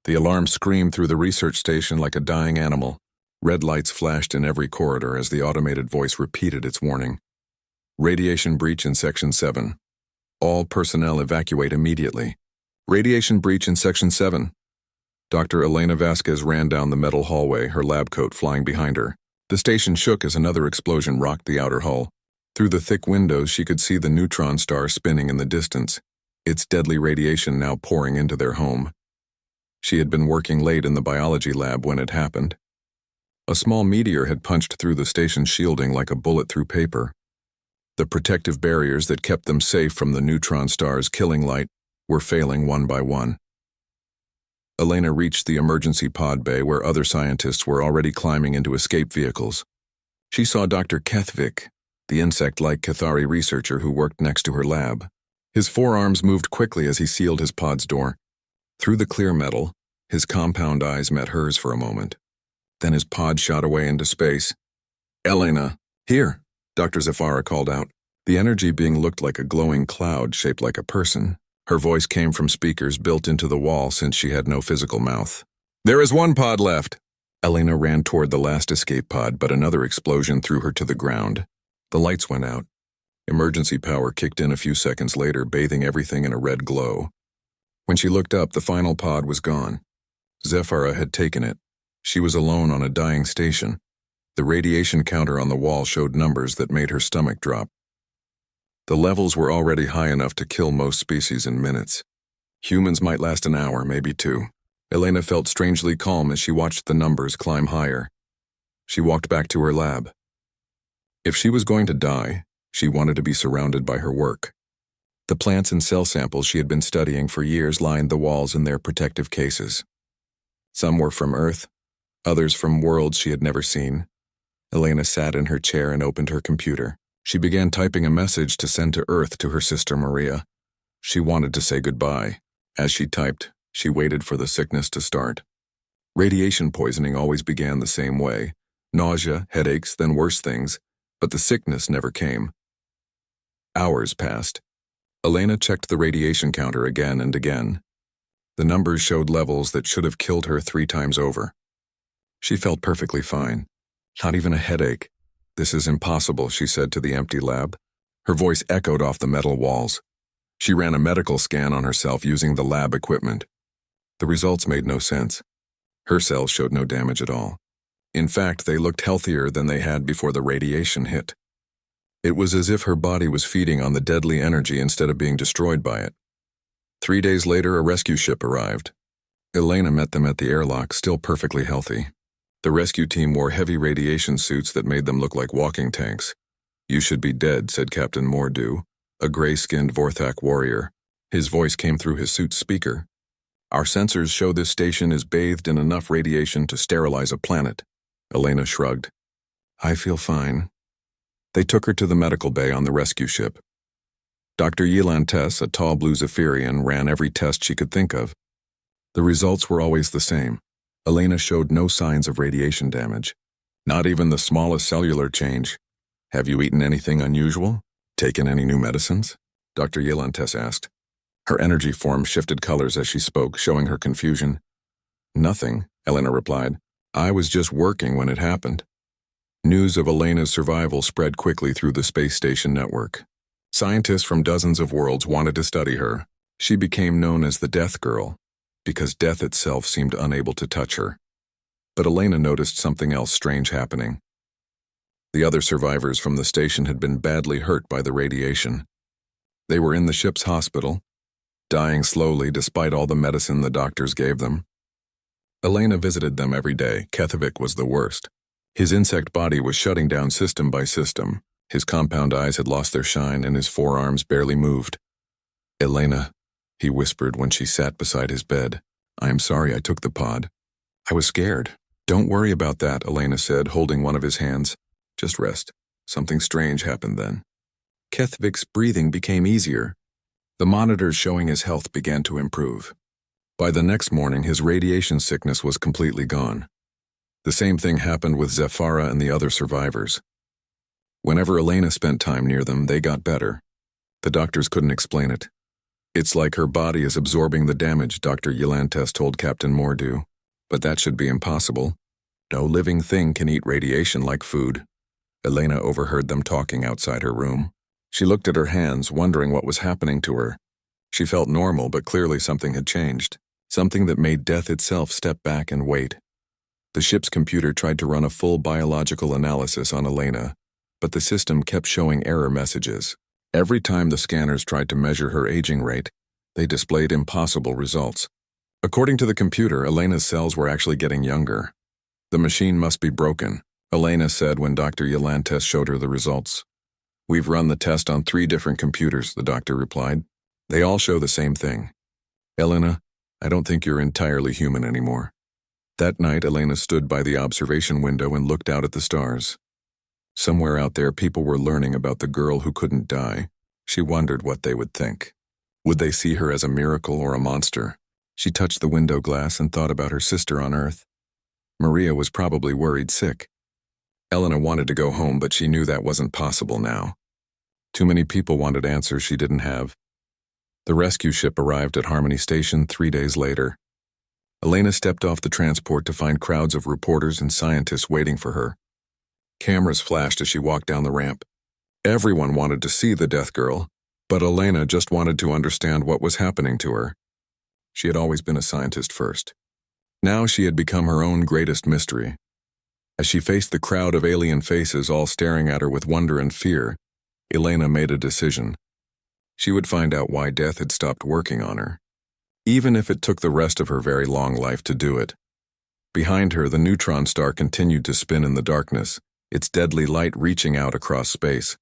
The alarm screamed through the research station like a dying animal. Red lights flashed in every corridor as the automated voice repeated its warning. Radiation breach in Section 7. All personnel evacuate immediately. Radiation breach in Section 7. Dr. Elena Vasquez ran down the metal hallway, her lab coat flying behind her. The station shook as another explosion rocked the outer hull. Through the thick windows, she could see the neutron star spinning in the distance, its deadly radiation now pouring into their home. She had been working late in the biology lab when it happened. A small meteor had punched through the station's shielding like a bullet through paper. The protective barriers that kept them safe from the neutron star's killing light were failing one by one. Elena reached the emergency pod bay where other scientists were already climbing into escape vehicles. She saw Dr. Kethvik, the insect-like Cathari researcher who worked next to her lab. His forearms moved quickly as he sealed his pod's door. Through the clear metal, his compound eyes met hers for a moment. Then his pod shot away into space. "Elena, here," Dr. Zafara called out. The energy being looked like a glowing cloud shaped like a person. Her voice came from speakers built into the wall since she had no physical mouth. "There is one pod left." Elena ran toward the last escape pod, but another explosion threw her to the ground. The lights went out. Emergency power kicked in a few seconds later, bathing everything in a red glow. When she looked up, the final pod was gone. Zafara had taken it. She was alone on a dying station. The radiation counter on the wall showed numbers that made her stomach drop. The levels were already high enough to kill most species in minutes. Humans might last an hour, maybe two. Elena felt strangely calm as she watched the numbers climb higher. She walked back to her lab. If she was going to die, she wanted to be surrounded by her work. The plants and cell samples she had been studying for years lined the walls in their protective cases. Some were from Earth, others from worlds she had never seen. Elena sat in her chair and opened her computer. She began typing a message to send to Earth to her sister Maria. She wanted to say goodbye. As she typed, she waited for the sickness to start. Radiation poisoning always began the same way. Nausea, headaches, then worse things, but the sickness never came. Hours passed. Elena checked the radiation counter again and again. The numbers showed levels that should have killed her 3 times over. She felt perfectly fine. Not even a headache. "This is impossible," she said to the empty lab. Her voice echoed off the metal walls. She ran a medical scan on herself using the lab equipment. The results made no sense. Her cells showed no damage at all. In fact, they looked healthier than they had before the radiation hit. It was as if her body was feeding on the deadly energy instead of being destroyed by it. 3 days later, a rescue ship arrived. Elena met them at the airlock, still perfectly healthy. The rescue team wore heavy radiation suits that made them look like walking tanks. "You should be dead," said Captain Mordu, a gray-skinned Vorthak warrior. His voice came through his suit's speaker. "Our sensors show this station is bathed in enough radiation to sterilize a planet." Elena shrugged. "I feel fine." They took her to the medical bay on the rescue ship. Dr. Yilantes, a tall blue Zephyrian, ran every test she could think of. The results were always the same. Elena showed no signs of radiation damage, not even the smallest cellular change. "Have you eaten anything unusual? Taken any new medicines?" Dr. Yilantes asked. Her energy form shifted colors as she spoke, showing her confusion. "Nothing," Elena replied. "I was just working when it happened." News of Elena's survival spread quickly through the space station network. Scientists from dozens of worlds wanted to study her. She became known as the Death Girl, because death itself seemed unable to touch her. But Elena noticed something else strange happening. The other survivors from the station had been badly hurt by the radiation. They were in the ship's hospital, dying slowly despite all the medicine the doctors gave them. Elena visited them every day. Kethvik was the worst. His insect body was shutting down system by system. His compound eyes had lost their shine and his forearms barely moved. "Elena," he whispered when she sat beside his bed. "I am sorry I took the pod. I was scared." "Don't worry about that," Elena said, holding one of his hands. "Just rest." Something strange happened then. Kethvik's breathing became easier. The monitors showing his health began to improve. By the next morning, his radiation sickness was completely gone. The same thing happened with Zafara and the other survivors. Whenever Elena spent time near them, they got better. The doctors couldn't explain it. It's like her body is absorbing the damage, Dr. Yolantes told Captain Mordu. But that should be impossible. No living thing can eat radiation like food. Elena overheard them talking outside her room. She looked at her hands, wondering what was happening to her. She felt normal, but clearly something had changed. Something that made death itself step back and wait. The ship's computer tried to run a full biological analysis on Elena, but the system kept showing error messages. Every time the scanners tried to measure her aging rate, they displayed impossible results. According to the computer, Elena's cells were actually getting younger. The machine must be broken, Elena said when Dr. Yolantes showed her the results. We've run the test on 3 different computers, the doctor replied. They all show the same thing. Elena, I don't think you're entirely human anymore. That night, Elena stood by the observation window and looked out at the stars. Somewhere out there, people were learning about the girl who couldn't die. She wondered what they would think. Would they see her as a miracle or a monster? She touched the window glass and thought about her sister on Earth. Maria was probably worried sick. Elena wanted to go home, but she knew that wasn't possible now. Too many people wanted answers she didn't have. The rescue ship arrived at Harmony Station 3 days later. Elena stepped off the transport to find crowds of reporters and scientists waiting for her. Cameras flashed as she walked down the ramp. Everyone wanted to see the death girl, but Elena just wanted to understand what was happening to her. She had always been a scientist first. Now she had become her own greatest mystery. As she faced the crowd of alien faces all staring at her with wonder and fear, Elena made a decision. She would find out why death had stopped working on her, even if it took the rest of her very long life to do it. Behind her, the neutron star continued to spin in the darkness, its deadly light reaching out across space.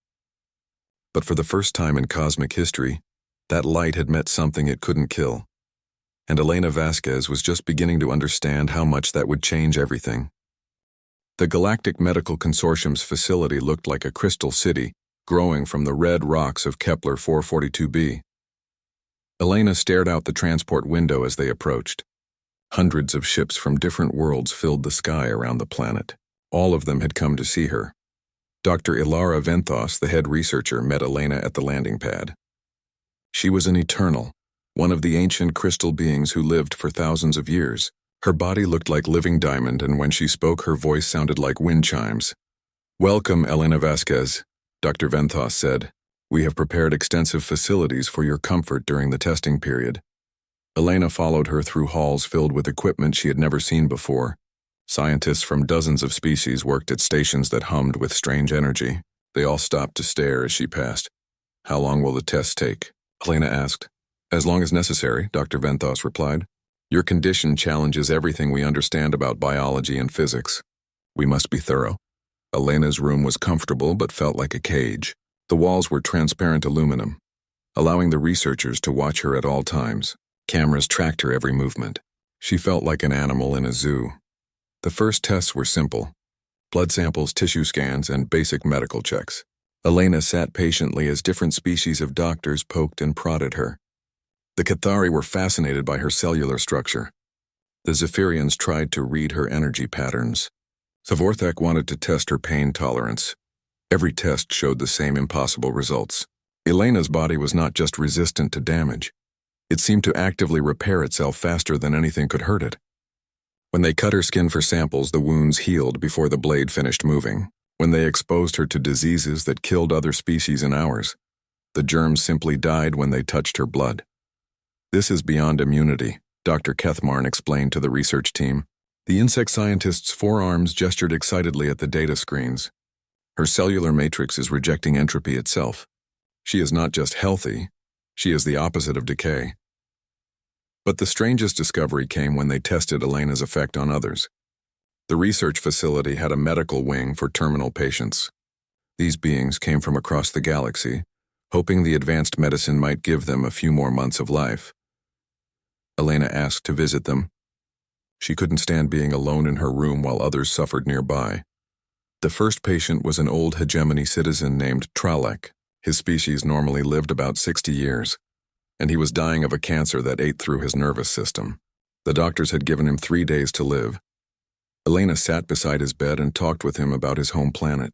But for the first time in cosmic history, that light had met something it couldn't kill. And Elena Vasquez was just beginning to understand how much that would change everything. The Galactic Medical Consortium's facility looked like a crystal city, growing from the red rocks of Kepler 442b. Elena stared out the transport window as they approached. Hundreds of ships from different worlds filled the sky around the planet. All of them had come to see her. Dr. Ilara Venthos, the head researcher, met Elena at the landing pad. She was an eternal, one of the ancient crystal beings who lived for thousands of years. Her body looked like living diamond, and when she spoke, her voice sounded like wind chimes. "Welcome, Elena Vasquez," Dr. Venthos said. "We have prepared extensive facilities for your comfort during the testing period." Elena followed her through halls filled with equipment she had never seen before. Scientists from dozens of species worked at stations that hummed with strange energy. They all stopped to stare as she passed. "How long will the test take?" Elena asked. "As long as necessary," Dr. Venthos replied. "Your condition challenges everything we understand about biology and physics. We must be thorough." Elena's room was comfortable but felt like a cage. The walls were transparent aluminum, allowing the researchers to watch her at all times. Cameras tracked her every movement. She felt like an animal in a zoo. The first tests were simple: blood samples, tissue scans, and basic medical checks. Elena sat patiently as different species of doctors poked and prodded her. The Cathari were fascinated by her cellular structure. The Zephyrians tried to read her energy patterns. Savorthak wanted to test her pain tolerance. Every test showed the same impossible results. Elena's body was not just resistant to damage. It seemed to actively repair itself faster than anything could hurt it. When they cut her skin for samples, the wounds healed before the blade finished moving. When they exposed her to diseases that killed other species in hours, the germs simply died when they touched her blood. "This is beyond immunity," Dr. Kethmarn explained to the research team. The insect scientist's forearms gestured excitedly at the data screens. "Her cellular matrix is rejecting entropy itself. She is not just healthy, she is the opposite of decay." But the strangest discovery came when they tested Elena's effect on others. The research facility had a medical wing for terminal patients. These beings came from across the galaxy, hoping the advanced medicine might give them a few more months of life. Elena asked to visit them. She couldn't stand being alone in her room while others suffered nearby. The first patient was an old hegemony citizen named Tralek. His species normally lived about 60 years, and he was dying of a cancer that ate through his nervous system. The doctors had given him 3 days to live. Elena sat beside his bed and talked with him about his home planet.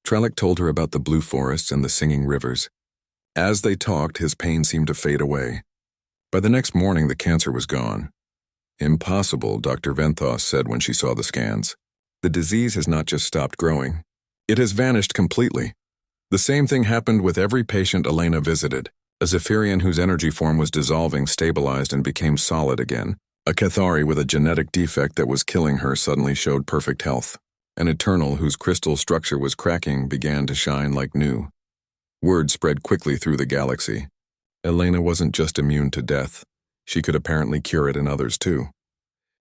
Tralek told her about the blue forests and the singing rivers. As they talked, his pain seemed to fade away. By the next morning, the cancer was gone. Impossible, Dr. Venthos said when she saw the scans. The disease has not just stopped growing. It has vanished completely. The same thing happened with every patient Elena visited. A Zephyrian whose energy form was dissolving stabilized and became solid again. A Cathari with a genetic defect that was killing her suddenly showed perfect health. An Eternal whose crystal structure was cracking began to shine like new. Word spread quickly through the galaxy. Elena wasn't just immune to death. She could apparently cure it in others too.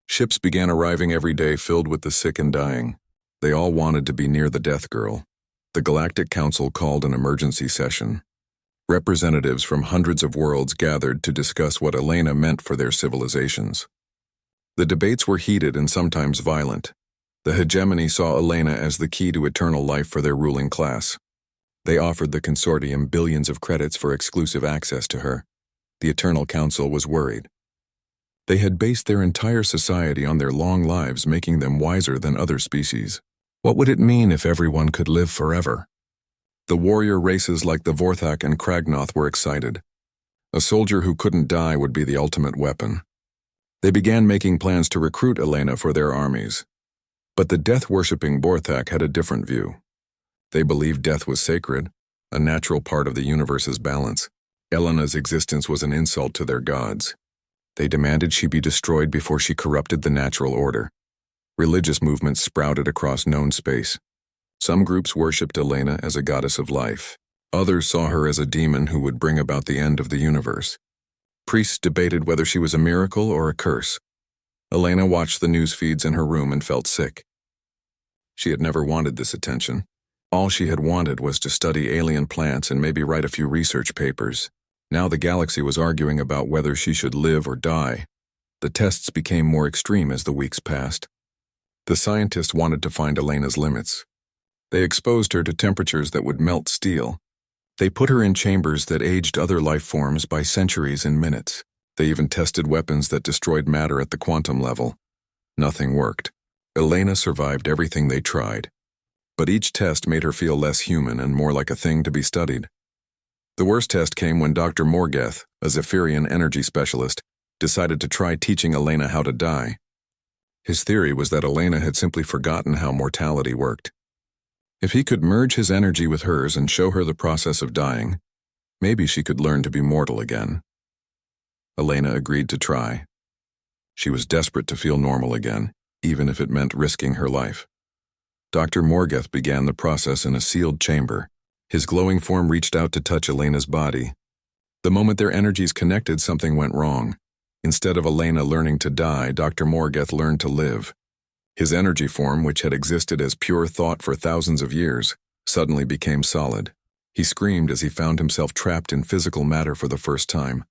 Ships began arriving every day filled with the sick and dying. They all wanted to be near the death girl. The Galactic Council called an emergency session. Representatives from hundreds of worlds gathered to discuss what Elena meant for their civilizations. The debates were heated and sometimes violent. The hegemony saw Elena as the key to eternal life for their ruling class. They offered the consortium billions of credits for exclusive access to her. The Eternal Council was worried. They had based their entire society on their long lives, making them wiser than other species. What would it mean if everyone could live forever? The warrior races like the Vorthak and Kragnoth were excited. A soldier who couldn't die would be the ultimate weapon. They began making plans to recruit Elena for their armies. But the death-worshipping Vorthak had a different view. They believed death was sacred, a natural part of the universe's balance. Elena's existence was an insult to their gods. They demanded she be destroyed before she corrupted the natural order. Religious movements sprouted across known space. Some groups worshipped Elena as a goddess of life. Others saw her as a demon who would bring about the end of the universe. Priests debated whether she was a miracle or a curse. Elena watched the news feeds in her room and felt sick. She had never wanted this attention. All she had wanted was to study alien plants and maybe write a few research papers. Now the galaxy was arguing about whether she should live or die. The tests became more extreme as the weeks passed. The scientists wanted to find Elena's limits. They exposed her to temperatures that would melt steel. They put her in chambers that aged other life forms by centuries and minutes. They even tested weapons that destroyed matter at the quantum level. Nothing worked. Elena survived everything they tried. But each test made her feel less human and more like a thing to be studied. The worst test came when Dr. Morgeth, a Zephyrian energy specialist, decided to try teaching Elena how to die. His theory was that Elena had simply forgotten how mortality worked. If he could merge his energy with hers and show her the process of dying, maybe she could learn to be mortal again. Elena agreed to try. She was desperate to feel normal again, even if it meant risking her life. Dr. Morgeth began the process in a sealed chamber. His glowing form reached out to touch Elena's body. The moment their energies connected, something went wrong. Instead of Elena learning to die, Dr. Morgeth learned to live. His energy form, which had existed as pure thought for thousands of years, suddenly became solid. He screamed as he found himself trapped in physical matter for the first time.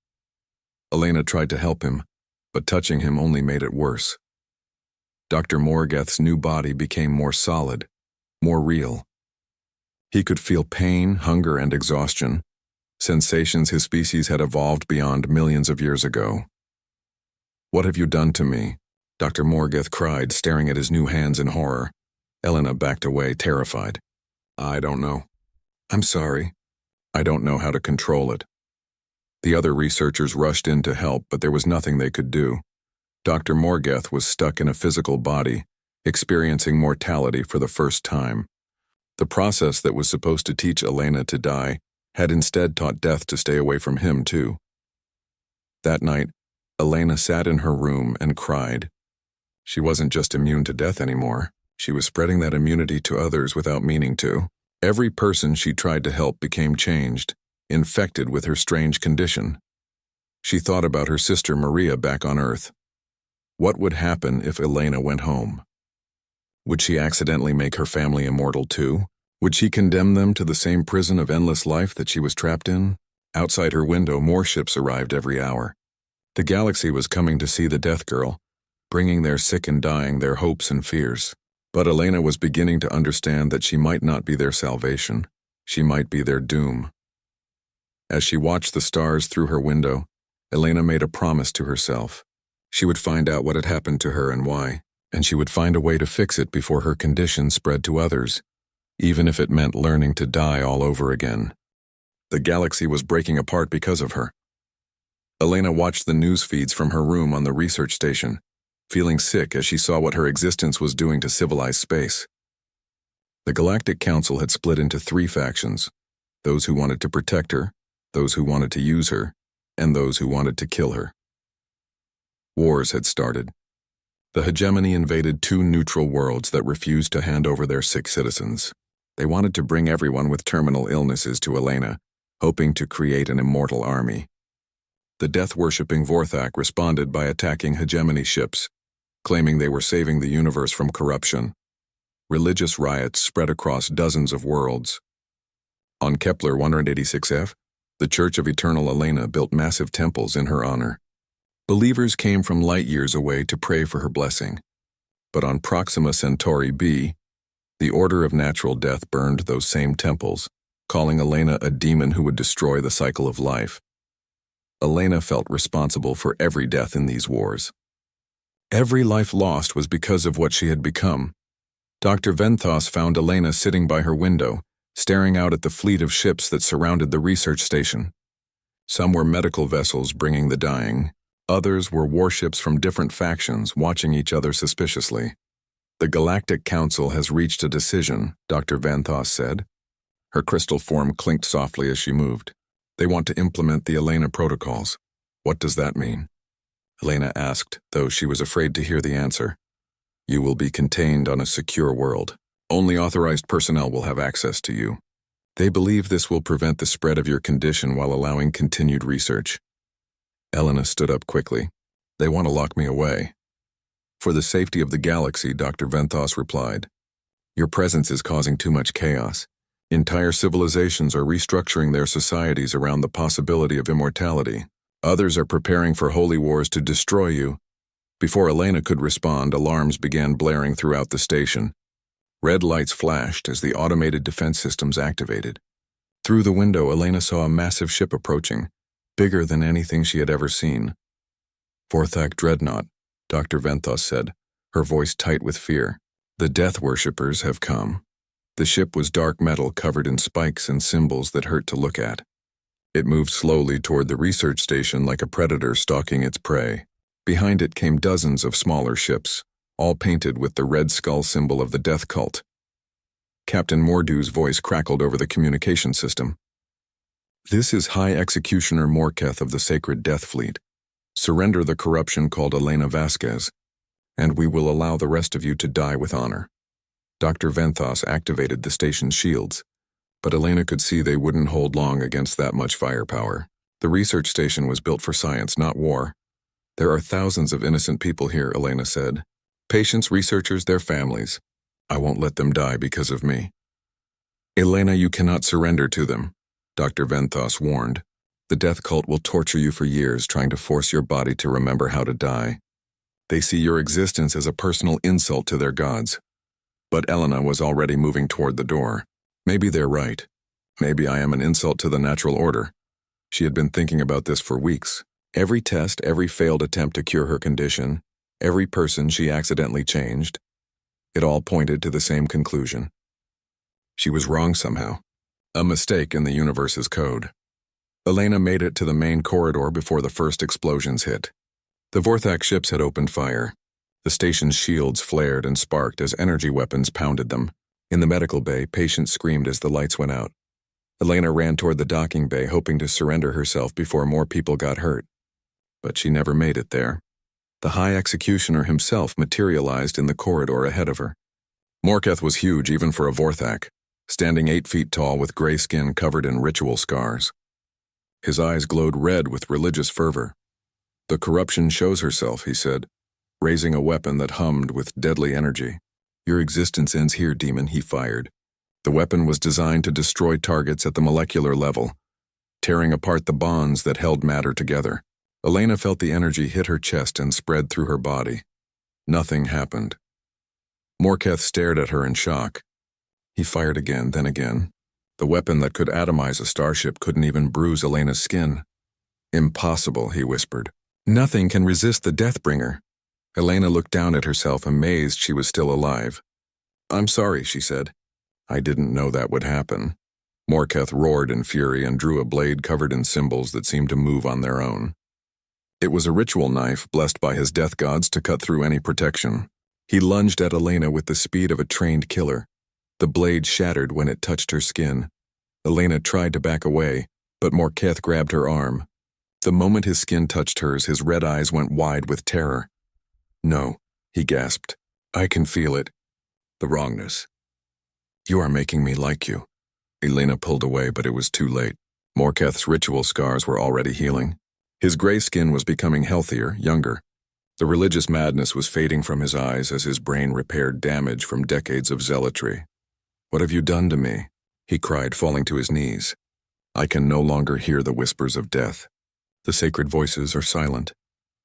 Elena tried to help him, but touching him only made it worse. Dr. Morgeth's new body became more solid, more real. He could feel pain, hunger, and exhaustion, sensations his species had evolved beyond millions of years ago. "What have you done to me?" Dr. Morgeth cried, staring at his new hands in horror. Elena backed away, terrified. "I don't know. I'm sorry. I don't know how to control it." The other researchers rushed in to help, but there was nothing they could do. Dr. Morgeth was stuck in a physical body, experiencing mortality for the first time. The process that was supposed to teach Elena to die had instead taught death to stay away from him, too. That night, Elena sat in her room and cried. She wasn't just immune to death anymore. She was spreading that immunity to others without meaning to. Every person she tried to help became changed, infected with her strange condition. She thought about her sister Maria back on Earth. What would happen if Elena went home? Would she accidentally make her family immortal too? Would she condemn them to the same prison of endless life that she was trapped in? Outside her window, more ships arrived every hour. The galaxy was coming to see the Death Girl, bringing their sick and dying their hopes and fears. But Elena was beginning to understand that she might not be their salvation. She might be their doom. As she watched the stars through her window, Elena made a promise to herself. She would find out what had happened to her and why, and she would find a way to fix it before her condition spread to others, even if it meant learning to die all over again. The galaxy was breaking apart because of her. Elena watched the news feeds from her room on the research station, feeling sick as she saw what her existence was doing to civilized space. The Galactic Council had split into 3 factions: those who wanted to protect her, those who wanted to use her, and those who wanted to kill her. Wars had started. The hegemony invaded 2 neutral worlds that refused to hand over their sick citizens. They wanted to bring everyone with terminal illnesses to Elena, hoping to create an immortal army. The death-worshipping Vorthak responded by attacking hegemony ships, claiming they were saving the universe from corruption. Religious riots spread across dozens of worlds. On Kepler 186f, the Church of Eternal Elena built massive temples in her honor. Believers came from light years away to pray for her blessing. But on Proxima Centauri b, the Order of Natural Death burned those same temples, calling Elena a demon who would destroy the cycle of life. Elena felt responsible for every death in these wars. Every life lost was because of what she had become. Dr. Venthos found Elena sitting by her window, staring out at the fleet of ships that surrounded the research station. Some were medical vessels bringing the dying. Others were warships from different factions watching each other suspiciously. "The Galactic Council has reached a decision," Dr. Venthos said. Her crystal form clinked softly as she moved. "They want to implement the Elena protocols." "What does that mean?" Elena asked, though she was afraid to hear the answer. "You will be contained on a secure world. Only authorized personnel will have access to you. They believe this will prevent the spread of your condition while allowing continued research." Elena stood up quickly. "They want to lock me away." "For the safety of the galaxy," Dr. Venthos replied. "Your presence is causing too much chaos. Entire civilizations are restructuring their societies around the possibility of immortality. Others are preparing for holy wars to destroy you." Before Elena could respond, alarms began blaring throughout the station. Red lights flashed as the automated defense systems activated. Through the window, Elena saw a massive ship approaching, bigger than anything she had ever seen. "Vorthak Dreadnought," Dr. Venthos said, her voice tight with fear. "The Death Worshippers have come." The ship was dark metal covered in spikes and symbols that hurt to look at. It moved slowly toward the research station like a predator stalking its prey. Behind it came dozens of smaller ships, all painted with the red skull symbol of the death cult. Captain Mordu's voice crackled over the communication system. "This is High Executioner Morketh of the Sacred Death Fleet. Surrender the corruption called Elena Vasquez, and we will allow the rest of you to die with honor." Dr. Venthos activated the station's shields, but Elena could see they wouldn't hold long against that much firepower. The research station was built for science, not war. "There are thousands of innocent people here," Elena said. "Patients, researchers, their families. I won't let them die because of me." "Elena, you cannot surrender to them," Dr. Venthos warned. "The death cult will torture you for years, trying to force your body to remember how to die. They see your existence as a personal insult to their gods." But Elena was already moving toward the door. "Maybe they're right. Maybe I am an insult to the natural order." She had been thinking about this for weeks. Every test, every failed attempt to cure her condition, every person she accidentally changed, it all pointed to the same conclusion. She was wrong somehow. A mistake in the universe's code. Elena made it to the main corridor before the first explosions hit. The Vorthak ships had opened fire. The station's shields flared and sparked as energy weapons pounded them. In the medical bay, patients screamed as the lights went out. Elena ran toward the docking bay, hoping to surrender herself before more people got hurt. But she never made it there. The High Executioner himself materialized in the corridor ahead of her. Morketh was huge even for a Vorthak, standing 8 feet tall with gray skin covered in ritual scars. His eyes glowed red with religious fervor. "The corruption shows herself," he said, raising a weapon that hummed with deadly energy. "Your existence ends here, demon," he fired. The weapon was designed to destroy targets at the molecular level, tearing apart the bonds that held matter together. Elena felt the energy hit her chest and spread through her body. Nothing happened. Morketh stared at her in shock. He fired again, then again. The weapon that could atomize a starship couldn't even bruise Elena's skin. "Impossible," he whispered. "Nothing can resist the Deathbringer." Elena looked down at herself, amazed she was still alive. "I'm sorry," she said. "I didn't know that would happen." Morketh roared in fury and drew a blade covered in symbols that seemed to move on their own. It was a ritual knife blessed by his death gods to cut through any protection. He lunged at Elena with the speed of a trained killer. The blade shattered when it touched her skin. Elena tried to back away, but Morketh grabbed her arm. The moment his skin touched hers, his red eyes went wide with terror. "No," he gasped. "I can feel it. The wrongness. You are making me like you." Elena pulled away, but it was too late. Morketh's ritual scars were already healing. His gray skin was becoming healthier, younger. The religious madness was fading from his eyes as his brain repaired damage from decades of zealotry. "What have you done to me?" he cried, falling to his knees. "I can no longer hear the whispers of death. The sacred voices are silent."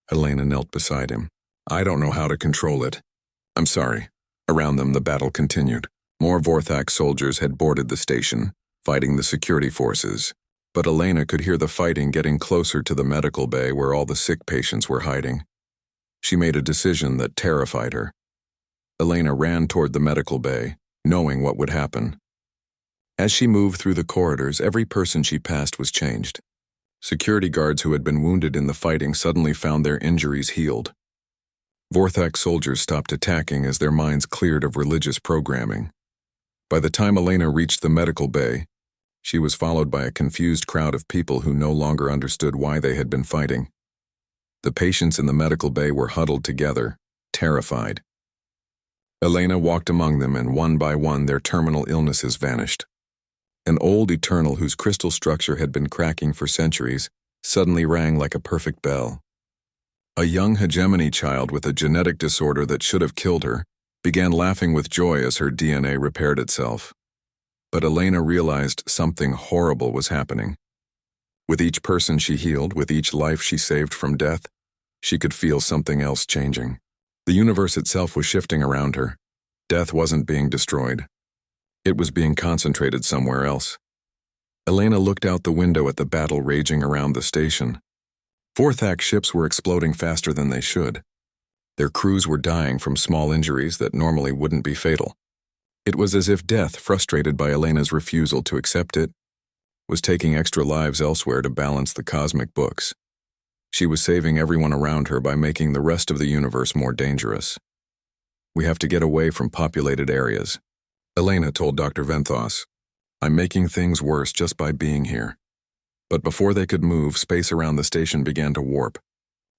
Elena knelt beside him. "I don't know how to control it. I'm sorry." Around them, the battle continued. More Vorthak soldiers had boarded the station, fighting the security forces. But Elena could hear the fighting getting closer to the medical bay where all the sick patients were hiding. She made a decision that terrified her. Elena ran toward the medical bay, knowing what would happen. As she moved through the corridors, every person she passed was changed. Security guards who had been wounded in the fighting suddenly found their injuries healed. Vorthak soldiers stopped attacking as their minds cleared of religious programming. By the time Elena reached the medical bay, she was followed by a confused crowd of people who no longer understood why they had been fighting. The patients in the medical bay were huddled together, terrified. Elena walked among them, and one by one their terminal illnesses vanished. An old Eternal whose crystal structure had been cracking for centuries suddenly rang like a perfect bell. A young hegemony child with a genetic disorder that should have killed her began laughing with joy as her DNA repaired itself. But Elena realized something horrible was happening. With each person she healed, with each life she saved from death, she could feel something else changing. The universe itself was shifting around her. Death wasn't being destroyed. It was being concentrated somewhere else. Elena looked out the window at the battle raging around the station. Vorthak ships were exploding faster than they should. Their crews were dying from small injuries that normally wouldn't be fatal. It was as if death, frustrated by Elena's refusal to accept it, was taking extra lives elsewhere to balance the cosmic books. She was saving everyone around her by making the rest of the universe more dangerous. "We have to get away from populated areas," Elena told Dr. Venthos. "I'm making things worse just by being here." But before they could move, space around the station began to warp.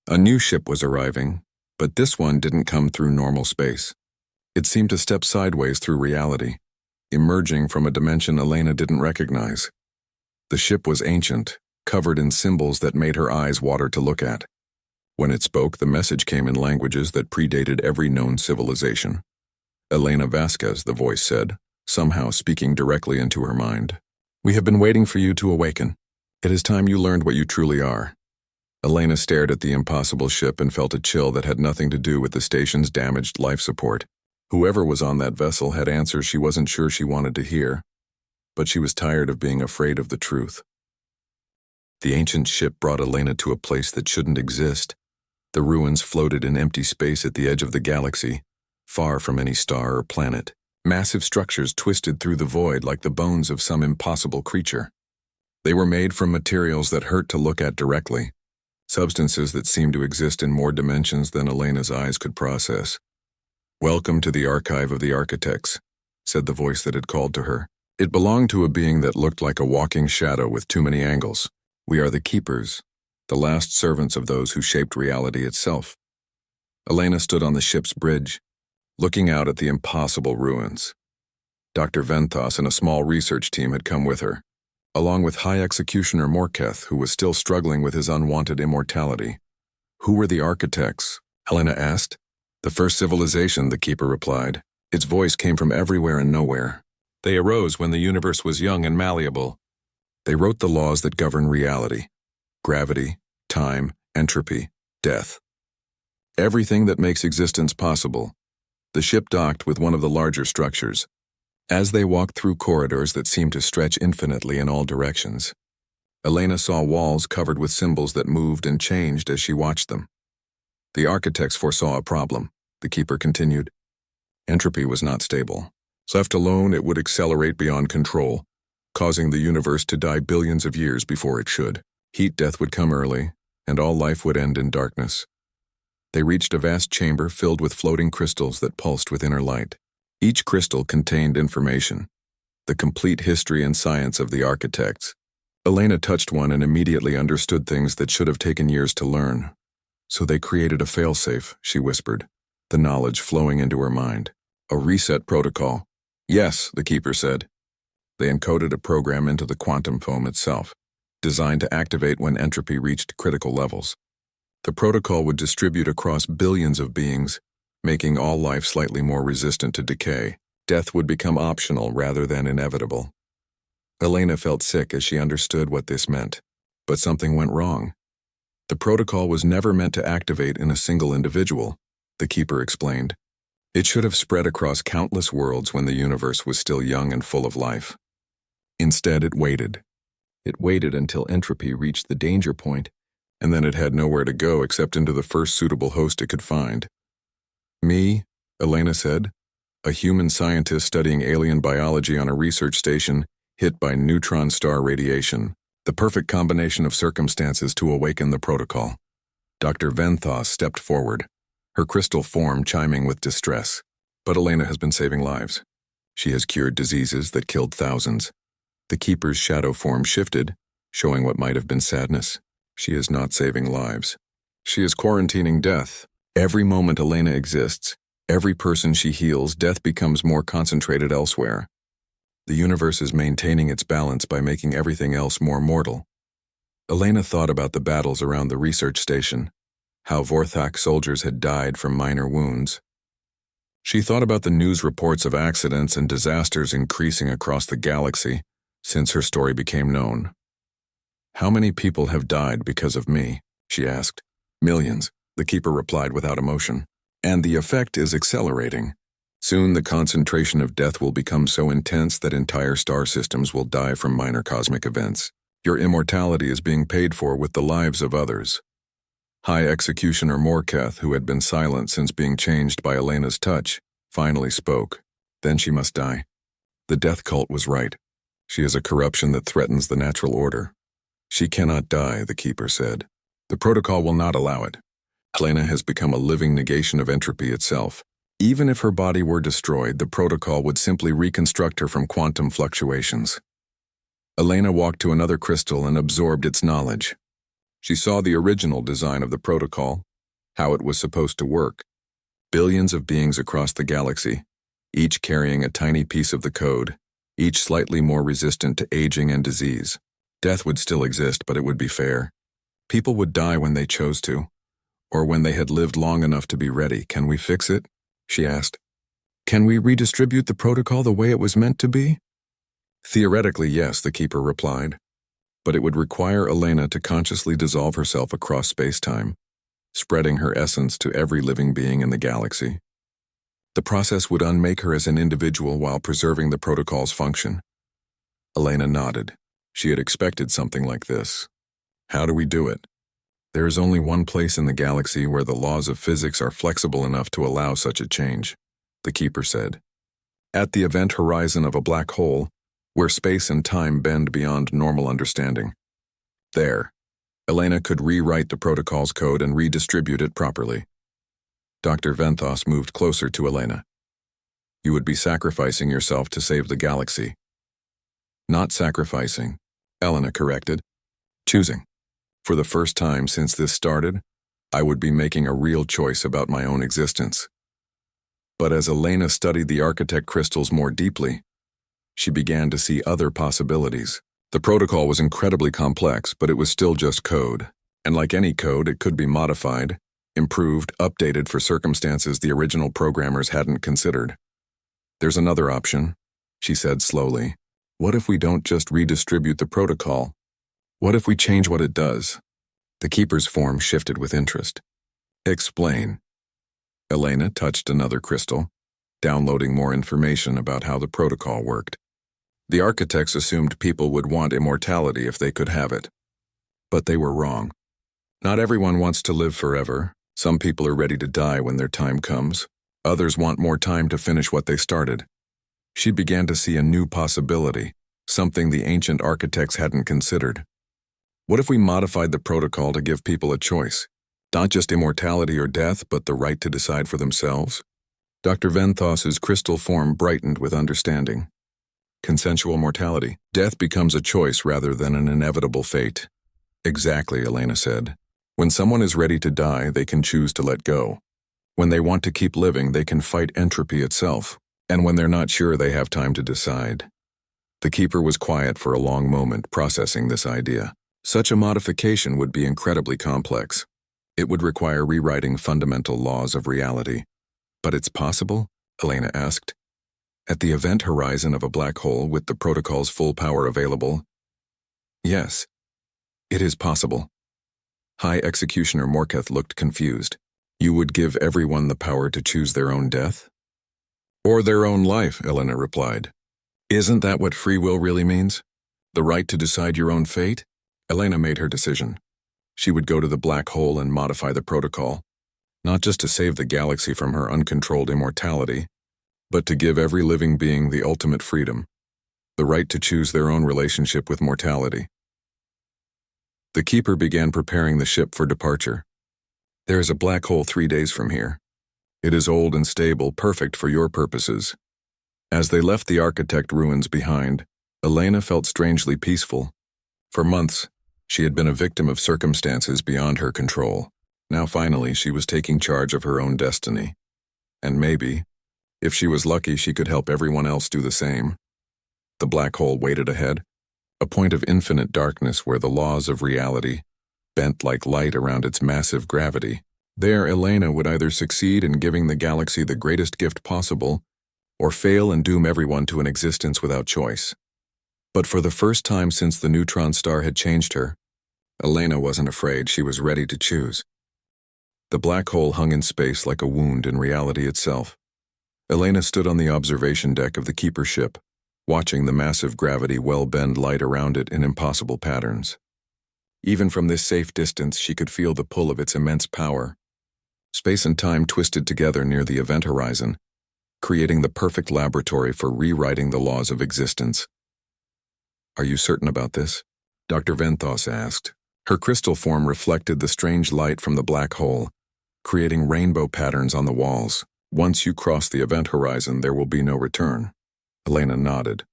A new ship was arriving, but this one didn't come through normal space. It seemed to step sideways through reality, emerging from a dimension Elena didn't recognize. The ship was ancient, covered in symbols that made her eyes water to look at. When it spoke, the message came in languages that predated every known civilization. "Elena Vasquez," the voice said, somehow speaking directly into her mind. "We have been waiting for you to awaken. It is time you learned what you truly are." Elena stared at the impossible ship and felt a chill that had nothing to do with the station's damaged life support. Whoever was on that vessel had answers she wasn't sure she wanted to hear, but she was tired of being afraid of the truth. The ancient ship brought Elena to a place that shouldn't exist. The ruins floated in empty space at the edge of the galaxy, far from any star or planet. Massive structures twisted through the void like the bones of some impossible creature. They were made from materials that hurt to look at directly, substances that seemed to exist in more dimensions than Elena's eyes could process. "Welcome to the Archive of the Architects," said the voice that had called to her. It belonged to a being that looked like a walking shadow with too many angles. "We are the Keepers, the last servants of those who shaped reality itself." Elena stood on the ship's bridge, looking out at the impossible ruins. Dr. Venthos and a small research team had come with her, along with High Executioner Morketh, who was still struggling with his unwanted immortality. "Who were the architects?" Elena asked. "The first civilization," the Keeper replied. Its voice came from everywhere and nowhere. "They arose when the universe was young and malleable. They wrote the laws that govern reality: gravity, time, entropy, death. Everything that makes existence possible." The ship docked with one of the larger structures. As they walked through corridors that seemed to stretch infinitely in all directions, Elena saw walls covered with symbols that moved and changed as she watched them. "The architects foresaw a problem," the Keeper continued. "Entropy was not stable. Left alone, it would accelerate beyond control, causing the universe to die billions of years before it should. Heat death would come early, and all life would end in darkness. They reached a vast chamber filled with floating crystals that pulsed with inner light. Each crystal contained information, the complete history and science of the architects. Elena touched one and immediately understood things that should have taken years to learn. So they created a failsafe, she whispered, the knowledge flowing into her mind. A reset protocol. Yes, the keeper said. They encoded a program into the quantum foam itself, designed to activate when entropy reached critical levels. The protocol would distribute across billions of beings, making all life slightly more resistant to decay. Death would become optional rather than inevitable. Elena felt sick as she understood what this meant, but something went wrong. The protocol was never meant to activate in a single individual, the keeper explained. It should have spread across countless worlds when the universe was still young and full of life. Instead, it waited. It waited until entropy reached the danger point, and then it had nowhere to go except into the first suitable host it could find. Me, Elena said, a human scientist studying alien biology on a research station hit by neutron star radiation, the perfect combination of circumstances to awaken the protocol. Dr. Venthos stepped forward, her crystal form chiming with distress. But Elena has been saving lives. She has cured diseases that killed thousands. The keeper's shadow form shifted, showing what might have been sadness. She is not saving lives. She is quarantining death. Every moment Elena exists, every person she heals, death becomes more concentrated elsewhere. The universe is maintaining its balance by making everything else more mortal. Elena thought about the battles around the research station, how Vorthak soldiers had died from minor wounds. She thought about the news reports of accidents and disasters increasing across the galaxy since her story became known. How many people have died because of me? She asked. Millions, the keeper replied without emotion. And the effect is accelerating. Soon the concentration of death will become so intense that entire star systems will die from minor cosmic events. Your immortality is being paid for with the lives of others. High Executioner Morketh, who had been silent since being changed by Elena's touch, finally spoke. Then she must die. The death cult was right. She is a corruption that threatens the natural order. She cannot die, the keeper said. The protocol will not allow it. Elena has become a living negation of entropy itself. Even if her body were destroyed, the protocol would simply reconstruct her from quantum fluctuations. Elena walked to another crystal and absorbed its knowledge. She saw the original design of the protocol, how it was supposed to work. Billions of beings across the galaxy, each carrying a tiny piece of the code, each slightly more resistant to aging and disease. Death would still exist, but it would be fair. People would die when they chose to, or when they had lived long enough to be ready. Can we fix it? She asked. Can we redistribute the protocol the way it was meant to be? Theoretically, yes, the keeper replied. But it would require Elena to consciously dissolve herself across space-time, spreading her essence to every living being in the galaxy. The process would unmake her as an individual while preserving the protocol's function. Elena nodded. She had expected something like this. How do we do it? There is only one place in the galaxy where the laws of physics are flexible enough to allow such a change, the keeper said. At the event horizon of a black hole, where space and time bend beyond normal understanding. There, Elena could rewrite the protocol's code and redistribute it properly. Dr. Venthos moved closer to Elena. You would be sacrificing yourself to save the galaxy. Not sacrificing, Elena corrected. Choosing. For the first time since this started, I would be making a real choice about my own existence. But as Elena studied the architect crystals more deeply, she began to see other possibilities. The protocol was incredibly complex, but it was still just code. And like any code, it could be modified, improved, updated for circumstances the original programmers hadn't considered. There's another option, she said slowly. What if we don't just redistribute the protocol? What if we change what it does? The keeper's form shifted with interest. Explain. Elena touched another crystal, downloading more information about how the protocol worked. The architects assumed people would want immortality if they could have it. But they were wrong. Not everyone wants to live forever. Some people are ready to die when their time comes. Others want more time to finish what they started. She began to see a new possibility, something the ancient architects hadn't considered. What if we modified the protocol to give people a choice? Not just immortality or death, but the right to decide for themselves? Dr. Venthos's crystal form brightened with understanding. Consensual mortality. Death becomes a choice rather than an inevitable fate. Exactly, Elena said. When someone is ready to die, they can choose to let go. When they want to keep living, they can fight entropy itself. And when they're not sure, they have time to decide. The keeper was quiet for a long moment, processing this idea. Such a modification would be incredibly complex. It would require rewriting fundamental laws of reality. But it's possible? Elena asked. At the event horizon of a black hole with the protocol's full power available? Yes, it is possible. High Executioner Morketh looked confused. You would give everyone the power to choose their own death? Or their own life, Elena replied. Isn't that what free will really means? The right to decide your own fate? Elena made her decision. She would go to the black hole and modify the protocol, not just to save the galaxy from her uncontrolled immortality, but to give every living being the ultimate freedom, the right to choose their own relationship with mortality. The keeper began preparing the ship for departure. There is a black hole 3 days from here. It is old and stable, perfect for your purposes. As they left the architect ruins behind, Elena felt strangely peaceful. For months, she had been a victim of circumstances beyond her control. Now finally, she was taking charge of her own destiny. And maybe, if she was lucky, she could help everyone else do the same. The black hole waited ahead, a point of infinite darkness where the laws of reality bent like light around its massive gravity. There, Elena would either succeed in giving the galaxy the greatest gift possible, or fail and doom everyone to an existence without choice. But for the first time since the neutron star had changed her, Elena wasn't afraid. She was ready to choose. The black hole hung in space like a wound in reality itself. Elena stood on the observation deck of the keeper ship, watching the massive gravity well bend light around it in impossible patterns. Even from this safe distance, she could feel the pull of its immense power. Space and time twisted together near the event horizon, creating the perfect laboratory for rewriting the laws of existence. Are you certain about this? Dr. Venthos asked. Her crystal form reflected the strange light from the black hole, creating rainbow patterns on the walls. Once you cross the event horizon, there will be no return. Elena nodded.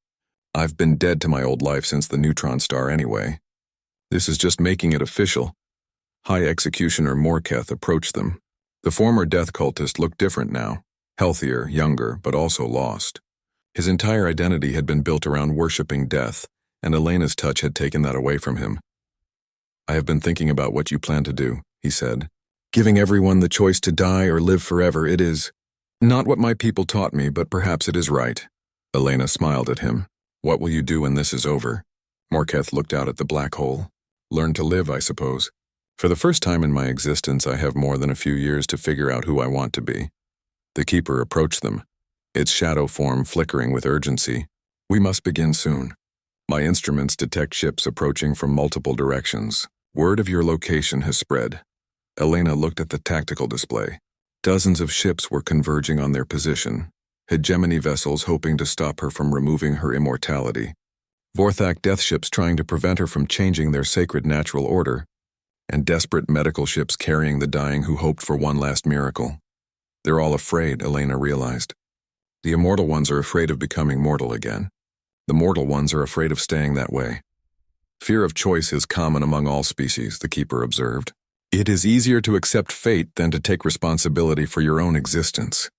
I've been dead to my old life since the neutron star anyway. This is just making it official. High Executioner Morketh approached them. The former death cultist looked different now, healthier, younger, but also lost. His entire identity had been built around worshipping death, and Elena's touch had taken that away from him. I have been thinking about what you plan to do, he said. Giving everyone the choice to die or live forever, it is not what my people taught me, but perhaps it is right. Elena smiled at him. What will you do when this is over? Morketh looked out at the black hole. Learn to live, I suppose. For the first time in my existence, I have more than a few years to figure out who I want to be. The keeper approached them, its shadow form flickering with urgency. We must begin soon. My instruments detect ships approaching from multiple directions. Word of your location has spread. Elena looked at the tactical display. Dozens of ships were converging on their position, hegemony vessels hoping to stop her from removing her immortality, Vorthak death ships trying to prevent her from changing their sacred natural order, and desperate medical ships carrying the dying who hoped for one last miracle. They're all afraid, Elena realized. The immortal ones are afraid of becoming mortal again. The mortal ones are afraid of staying that way. Fear of choice is common among all species, the keeper observed. It is easier to accept fate than to take responsibility for your own existence.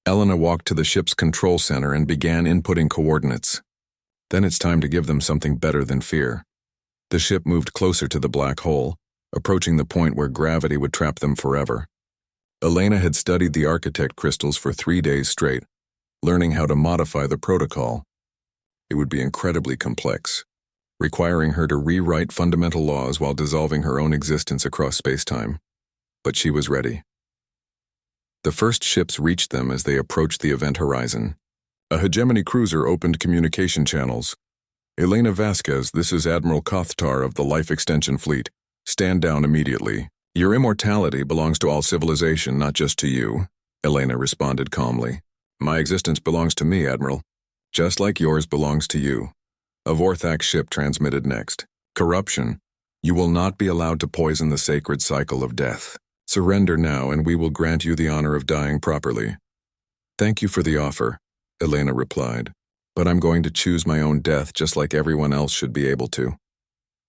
Elena walked to the ship's control center and began inputting coordinates. Then it's time to give them something better than fear. The ship moved closer to the black hole, approaching the point where gravity would trap them forever. Elena had studied the architect crystals for 3 days straight, learning how to modify the protocol. It would be incredibly complex, requiring her to rewrite fundamental laws while dissolving her own existence across space-time. But she was ready. The first ships reached them as they approached the event horizon. A hegemony cruiser opened communication channels. Elena Vasquez, this is Admiral Kothtar of the Life Extension Fleet. Stand down immediately. Your immortality belongs to all civilization, not just to you, Elena responded calmly. My existence belongs to me, Admiral, just like yours belongs to you. A Vorthak ship transmitted next. Corruption. You will not be allowed to poison the sacred cycle of death. Surrender now, and we will grant you the honor of dying properly. Thank you for the offer, Elena replied. But I'm going to choose my own death just like everyone else should be able to.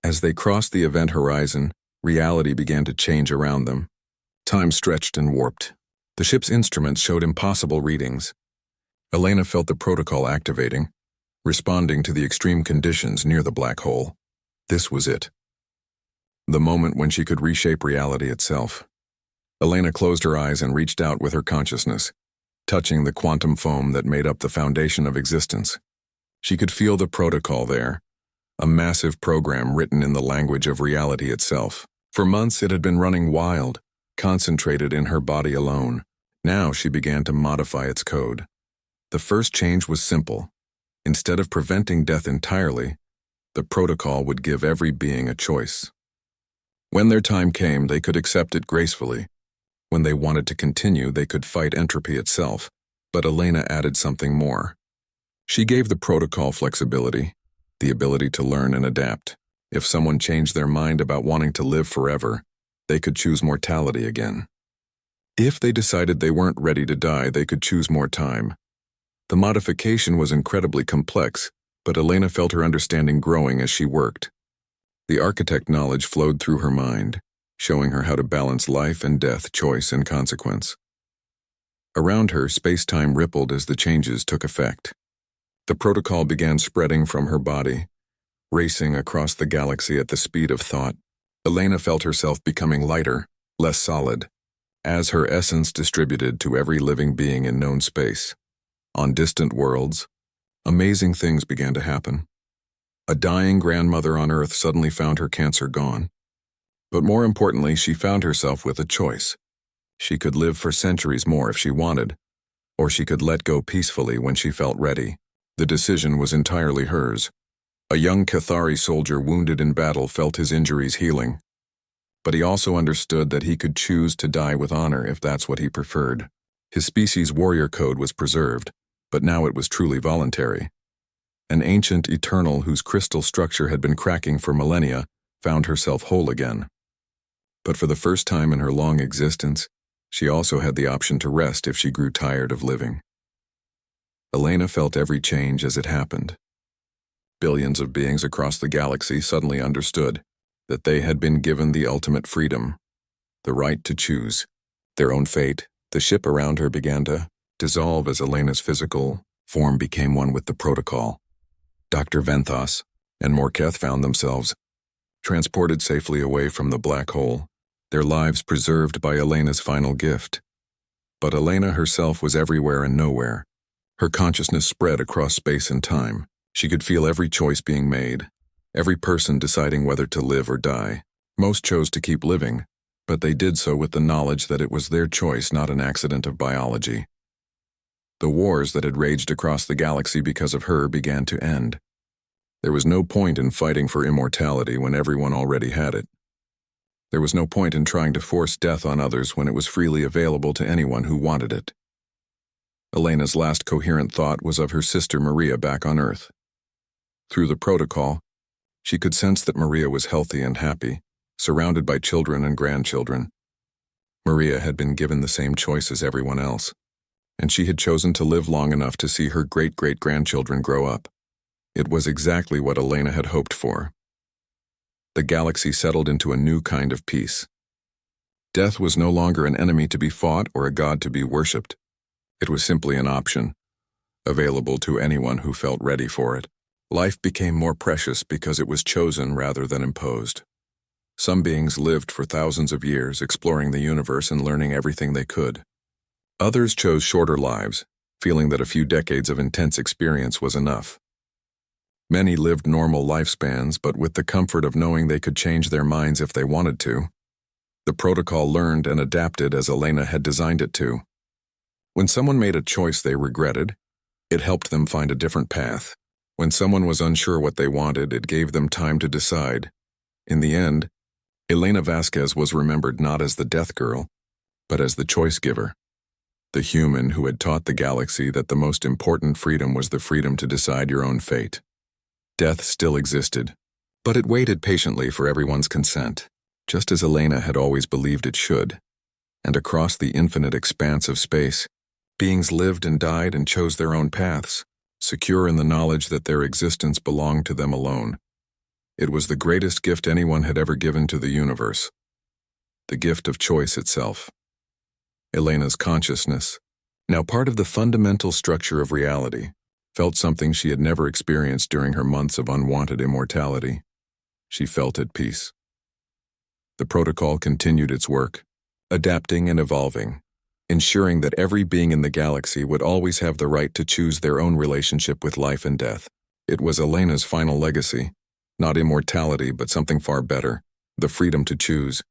As they crossed the event horizon, reality began to change around them. Time stretched and warped. The ship's instruments showed impossible readings. Elena felt the protocol activating, responding to the extreme conditions near the black hole. This was it. The moment when she could reshape reality itself. Elena closed her eyes and reached out with her consciousness, touching the quantum foam that made up the foundation of existence. She could feel the protocol there, a massive program written in the language of reality itself. For months it had been running wild, concentrated in her body alone. Now she began to modify its code. The first change was simple. Instead of preventing death entirely, the protocol would give every being a choice. When their time came, they could accept it gracefully. When they wanted to continue, they could fight entropy itself. But Elena added something more. She gave the protocol flexibility, the ability to learn and adapt. If someone changed their mind about wanting to live forever, they could choose mortality again. If they decided they weren't ready to die, they could choose more time. The modification was incredibly complex, but Elena felt her understanding growing as she worked. The architect knowledge flowed through her mind, showing her how to balance life and death, choice and consequence. Around her, space-time rippled as the changes took effect. The protocol began spreading from her body, racing across the galaxy at the speed of thought. Elena felt herself becoming lighter, less solid, as her essence distributed to every living being in known space. On distant worlds, amazing things began to happen. A dying grandmother on Earth suddenly found her cancer gone. But more importantly, she found herself with a choice. She could live for centuries more if she wanted, or she could let go peacefully when she felt ready. The decision was entirely hers. A young Cathari soldier wounded in battle felt his injuries healing. But he also understood that he could choose to die with honor if that's what he preferred. His species' warrior code was preserved, but now it was truly voluntary. An ancient eternal whose crystal structure had been cracking for millennia found herself whole again. But for the first time in her long existence, she also had the option to rest if she grew tired of living. Elena felt every change as it happened. Billions of beings across the galaxy suddenly understood that they had been given the ultimate freedom, the right to choose their own fate. The ship around her began to dissolve as Elena's physical form became one with the protocol. Dr. Venthos and Morketh found themselves transported safely away from the black hole, their lives preserved by Elena's final gift. But Elena herself was everywhere and nowhere. Her consciousness spread across space and time. She could feel every choice being made, every person deciding whether to live or die. Most chose to keep living, but they did so with the knowledge that it was their choice, not an accident of biology. The wars that had raged across the galaxy because of her began to end. There was no point in fighting for immortality when everyone already had it. There was no point in trying to force death on others when it was freely available to anyone who wanted it. Elena's last coherent thought was of her sister Maria back on Earth. Through the protocol, she could sense that Maria was healthy and happy, surrounded by children and grandchildren. Maria had been given the same choice as everyone else, and she had chosen to live long enough to see her great-great-grandchildren grow up. It was exactly what Elena had hoped for. The galaxy settled into a new kind of peace. Death was no longer an enemy to be fought or a god to be worshipped. It was simply an option, available to anyone who felt ready for it. Life became more precious because it was chosen rather than imposed. Some beings lived for thousands of years, exploring the universe and learning everything they could. Others chose shorter lives, feeling that a few decades of intense experience was enough. Many lived normal lifespans, but with the comfort of knowing they could change their minds if they wanted to. The protocol learned and adapted as Elena had designed it to. When someone made a choice they regretted, it helped them find a different path. When someone was unsure what they wanted, it gave them time to decide. In the end, Elena Vasquez was remembered not as the death girl, but as the choice giver. The human who had taught the galaxy that the most important freedom was the freedom to decide your own fate. Death still existed, but it waited patiently for everyone's consent, just as Elena had always believed it should. And across the infinite expanse of space, beings lived and died and chose their own paths, secure in the knowledge that their existence belonged to them alone. It was the greatest gift anyone had ever given to the universe, the gift of choice itself. Elena's consciousness, now part of the fundamental structure of reality, felt something she had never experienced during her months of unwanted immortality. She felt at peace. The protocol continued its work, adapting and evolving, ensuring that every being in the galaxy would always have the right to choose their own relationship with life and death. It was Elena's final legacy, not immortality but something far better, the freedom to choose.